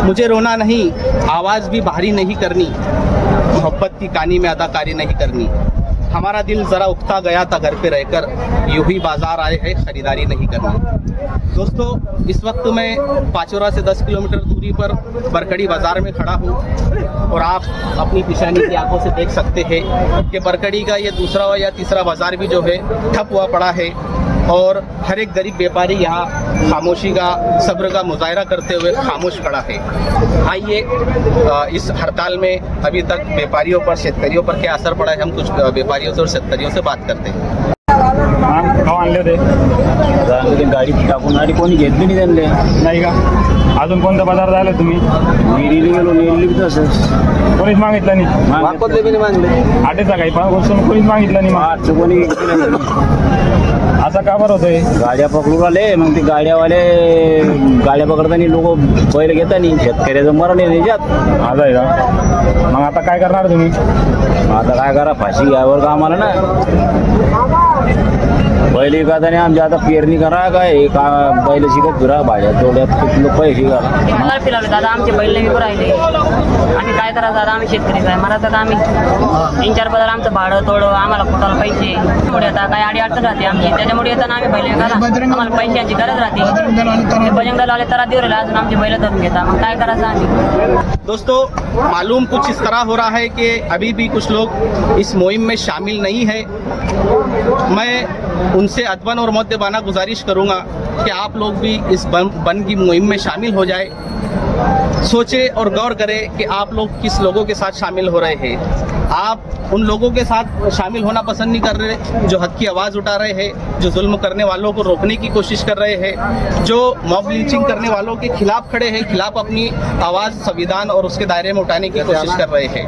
मुझे रोना नहीं, आवाज़ भी भारी नहीं करनी, मोहब्बत की कहानी में अदाकारी नहीं करनी। हमारा दिल ज़रा उकता गया था घर पे रहकर, यूं ही बाज़ार आए हैं ख़रीदारी नहीं करनी। दोस्तों, इस वक्त मैं पाचोरा से 10 किलोमीटर दूरी पर बरकड़ी बाज़ार में खड़ा हूँ और आप अपनी पेशानी की आंखों से देख सकते हैं कि बरकड़ी का ये दूसरा या तीसरा बाज़ार भी जो है ठप हुआ पड़ा है और हर एक गरीब व्यापारी यहाँ खामोशी का, सब्र का मुजाहरा करते हुए खामोश खड़ा है। आइए इस हड़ताल में अभी तक व्यापारियों पर, शेतकरियों पर क्या असर पड़ा है, हम कुछ व्यापारियों से और शेतकरियों से बात करते हैं। आणले होते गाडी टाकून गाडी कोणी घेतली नाही त्यांनी नाही का? अजून कोणता बाजार झाला तुम्ही? नेरीली गेलो, नेरीली तसंच कोणीच मागितलं नाही, मागवले बी नाही मागले आटेचा काही पण कोणीच मागितलं नाही, आठचं कोणी असं का बरं होतंय? गाड्या पकडून आले, मग ते गाड्यावाले गाड्या पकडताना लोक बैल घेता नाही, शेतकऱ्याचं मरण आहे त्याच्यात. असं आहे का? मग आता काय करणार तुम्ही? आता काय करा, फाशी घ्यावर का आम्हाला ना बैल विकायचा आमच्या आता पेरणी करा काय का बैल शिकत फिरा भाज्या तेवढ्यात कुठलं पैसे घाला फिरवले दादा, आमचे बैल विकू राहिले. आम्ही काय करायचं दादा, आम्ही शेतकरीच आहे, मला तर आम्ही 3-4 पदार आमचं भाडं तोडं, आम्हाला कुठाला पैसे पुढे आता काही अडी अडचण राहते आमची, त्याच्यामुळे येताना आम्ही बैल विकायला आम्हाला पैशांची गरज राहते. बजरंग दलवाले तरा देऊ राहिले, अजून आमचे बैल धरून घेतात, मग काय करायचं आम्ही? दोस्तों, मालूम कुछ इस तरह हो रहा है कि अभी भी कुछ लोग इस मुहिम में शामिल नहीं है। मैं उनसे अदबन और मुअद्दबाना गुजारिश करूंगा कि आप लोग भी इस बन की मुहिम में शामिल हो जाए। सोचे और गौर करें कि आप लोग किस लोगों के साथ शामिल हो रहे हैं। आप उन लोगों के साथ शामिल होना पसंद नहीं कर रहे जो हक की आवाज़ उठा रहे हैं, जो जुल्म करने वालों को रोकने की कोशिश कर रहे हैं, जो मॉब लिंचिंग करने वालों के खिलाफ खड़े हैं, खिलाफ अपनी आवाज़ संविधान और उसके दायरे में उठाने की कोशिश कर रहे हैं।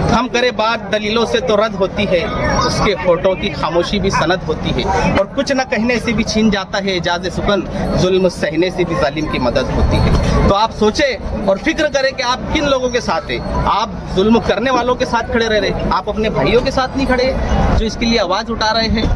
हम करें बात दलीलों से तो रद्द होती है, उसके होठों की खामोशी भी सनद होती है, और कुछ न कहने से भी छीन जाता है एजाज़ सुकन, जुल्म सहने से भी जालिम की मदद होती है। तो आप सोचें और फिक्र करें कि आप किन लोगों के साथ हैं। आप जुल्म करने वालों के साथ खड़े रह रहे, आप अपने भाइयों के साथ नहीं खड़े जो इसके लिए आवाज़ उठा रहे हैं।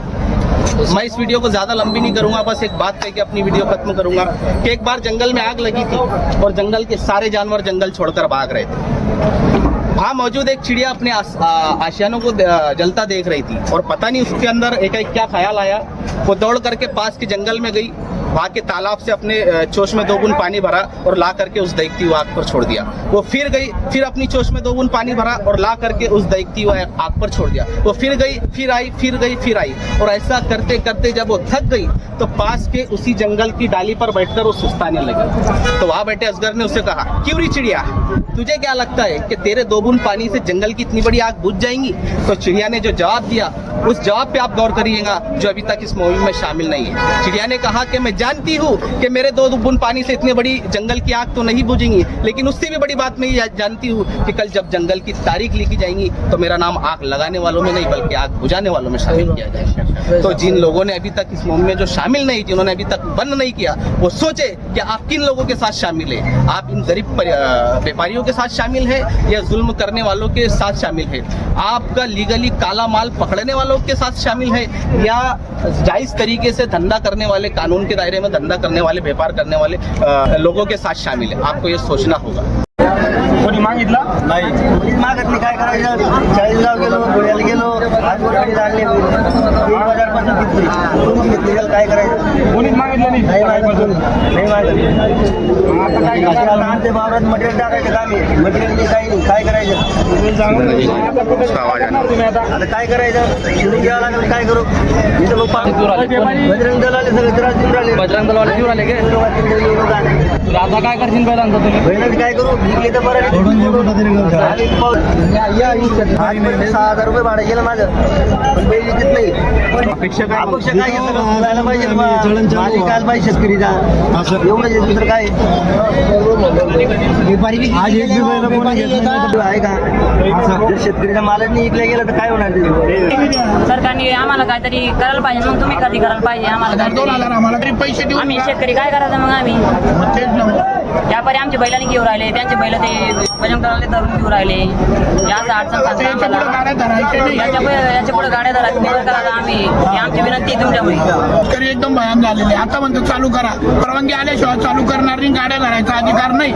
मैं इस वीडियो को ज़्यादा लंबी नहीं करूँगा, बस एक बात कह के अपनी वीडियो खत्म करूँगा कि एक बार जंगल में आग लगी थी और जंगल के सारे जानवर जंगल छोड़कर भाग रहे थे। वहाँ मौजूद एक चिड़िया अपने आशियानों को जलता देख रही थी और पता नहीं उसके अंदर एक क्या ख्याल आया, वो दौड़ करके पास के जंगल में गई, वहाँ के तालाब से अपने चोश में 2 बूंद पानी भरा और ला करके उस दहकती हुई आग पर छोड़ दिया। वो फिर गई, फिर अपनी चोश में 2 बूंद पानी भरा और ला करके उस दहकती हुई आग पर छोड़ दिया। वो फिर गई, फिर आई, फिर गई, फिर आई, और ऐसा करते करते जब वो थक गई तो पास के उसी जंगल की डाली पर बैठकर वो सुस्ताने लगी। तो वहाँ बैठे असगर ने उससे कहा, क्यों री चिड़िया, तुझे क्या लगता है कि तेरे 2 बूंद पानी से जंगल की इतनी बड़ी आग बुझ जाएंगी? तो चिड़िया ने जो जवाब दिया, उस जवाब पे आप गौर करिएगा जो अभी तक इस मुहिम में शामिल नहीं है। चिड़िया ने कहा कि मैं जानती हूँ कि मेरे 2 बूंद पानी से इतनी बड़ी जंगल की आग तो नहीं बुझेंगी, लेकिन उससे भी बड़ी बात मैं ये जानती हूँ कि कल जब जंगल की तारीख लिखी जाएंगी तो मेरा नाम आग लगाने वालों में नहीं बल्कि आग बुझाने वालों में शामिल किया जाएगा। तो जिन लोगों ने अभी तक इस मुहिम में जो शामिल नहीं, जिन्होंने अभी तक बंद नहीं किया, वो सोचे कि आप किन लोगों के साथ शामिल है। आप इन गरीब व्यापारियों के साथ शामिल है या जुल्म करने वालों के साथ शामिल है? आपका लीगली काला माल पकड़ने वालों के साथ शामिल है या जायज़ तरीके से धंधा करने वाले, कानून के दायरे में धंधा करने वाले, व्यापार करने वाले लोगों के साथ शामिल है? आपको ये सोचना होगा। कोणी मागितला नाही, कोणीच मागत नाही, काय करायचं? 40 गाव गेलो, गोड्याला गेलो, आज वरती लागले 1,000 कोणीच घेतली, काय करायचं? कोणीच मागितलं नाही, नाही मागत. आता काय करणार? आता आमच्या वावरात मटेरियल टाकायचं काम आहे, मटेरियल काही नाही, काय करायचं? आता कुठे जाणार तुम्ही? आता काय करायचं? शिवून घ्यावं लागेल, काय करू? इथं लोक बजरंग दल आले, सगळे त्रास देऊन राहिले. बजरंग दलवाले क्यों आले? आता काय करशील पहिल्यांदा तुम्ही? बहिणीत काय करू? विकले तर बरं. 6,000 रुपये भाडं गेलं माझं, पण बैल विकत नाही. अपेक्षा काय? अपेक्षा काय आहे? सगळं मिळायला पाहिजे, मालिक काय पाहिजे शेतकरीचा, एवढं दुसरं काय व्यापारी आहे का? जर शेतकरीचा मालच नाही विकला गेला तर काय होणार? सरकारने आम्हाला काहीतरी करायला पाहिजे, मग तुम्ही कधी करायला पाहिजे आम्हाला? आम्ही शेतकरी काय करायचं मग? आम्ही व्यापारी आमचे बैलांनी घेऊन राहिले, त्यांचे बैल ते भजन करायला धरून घेऊन राहिले. याचा अडचण सांगता याच्या पुढे गाड्या धरायचं बंद करायला आम्ही, ही आमची विनंती आहे तुमच्यामुळे. तरी एकदम भयान झालेले. आता म्हणतो चालू करा, परवानगी आल्याशिवाय चालू करणार नाही, गाड्या धरायचा अधिकार नाही.